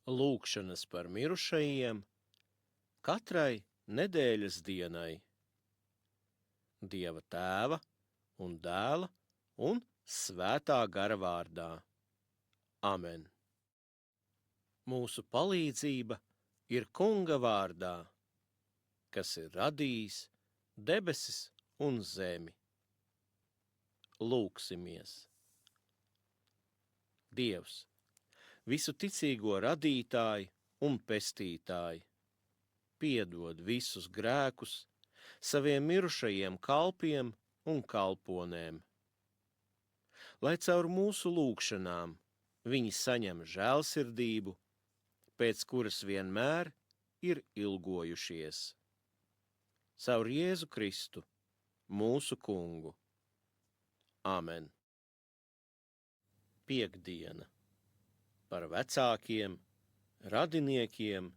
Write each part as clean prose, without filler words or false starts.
Lūgšanas par mirušajiem katrai nedēļas dienai. Dieva Tēva un Dēla un Svētā gara vārdā. Amen. Mūsu palīdzība ir Kunga vārdā, kas ir radījis debesis un zemi. Lūksimies. Dievs, visu ticīgo radītāji un pestītāji, piedod visus grēkus saviem mirušajiem kalpiem un kalponēm. Lai caur mūsu lūgšanām viņi saņem žēlsirdību, pēc kuras vienmēr ir ilgojušies. Caur Jēzu Kristu, mūsu Kungu. Amen. Piektdiena. Par vecākiem, radiniekiem,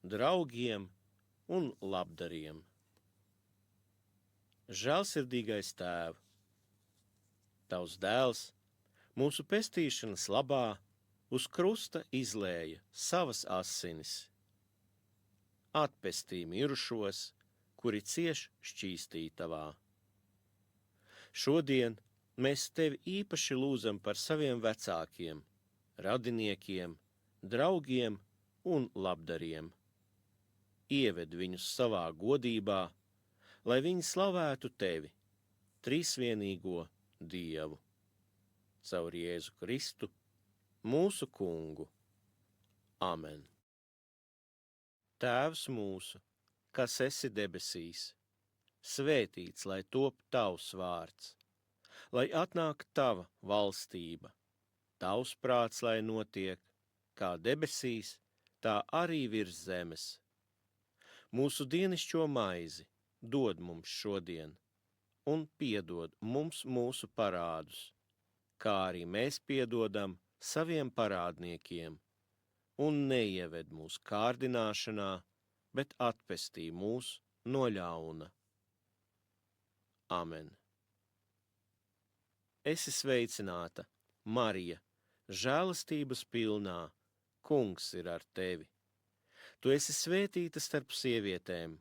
draugiem un labdariem. Žēlsirdīgais Tēv, Tavs dēls mūsu pestīšanas labā uz krusta izlēja savas asinis. Atpestī mirušos, kuri cieš šķīstītavā. Šodien mēs Tevi īpaši lūdzam par saviem vecākiem, radiniekiem, draugiem un labdariem. Ieved viņus savā godībā, lai viņi slavētu Tevi, trīsvienīgo Dievu. Caur Jēzu Kristu, mūsu Kungu. Amen. Tēvs mūsu, kas esi debesīs, svētīts, lai top Tavs vārds, lai atnāk Tava valstība, Tavs prāts, lai notiek, kā debesīs, tā arī virs zemes. Mūsu dienascho maizi dod mums šodien, un piedod mums mūsu parādus, kā arī mēs piedodam saviem parādniekiem, un neieved mūs kārdināšanā, bet atpestī mūs no ļauna. Amen. Esi sveicināta, Marija, žēlastības pilnā, Kungs ir ar tevi. Tu esi svētīta starp sievietēm,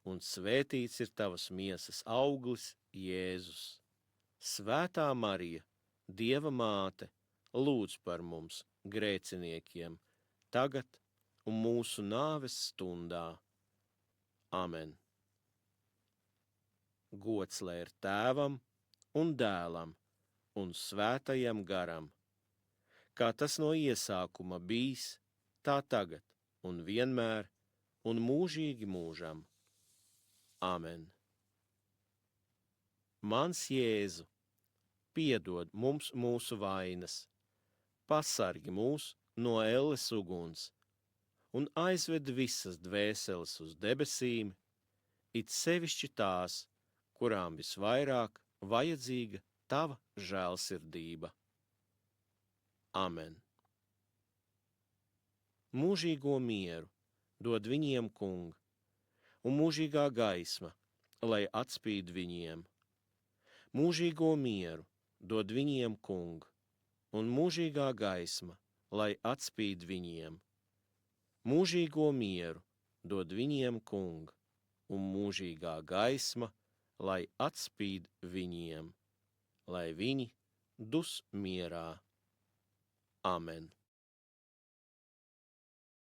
un svētīts ir tavas miesas auglis, Jēzus. Svētā Marija, Dieva māte, lūdz par mums, grēciniekiem, tagad un mūsu nāves stundā. Amen. Gods lai ir Tēvam un Dēlam un Svētajam garam, kā tas no iesākuma bijis, tā tagad un vienmēr un mūžīgi mūžam. Amen. Mans Jēzu, piedod mums mūsu vainas, pasargi mūs no elles uguns un aizved visas dvēseles uz debesīm, it sevišķi tās, kurām visvairāk vajadzīga Tava žēlsirdība. Amen. Mūžīgo mieru dod viņiem Kung, un mūžīgā gaisma, lai atspīd viņiem. Mūžīgo mieru dod viņiem Kung, un mūžīgā gaisma, lai atspīd viņiem. Mūžīgo mieru dod viņiem Kung, un mūžīgā gaisma, lai atspīd viņiem, lai viņi dus mierā. Amen.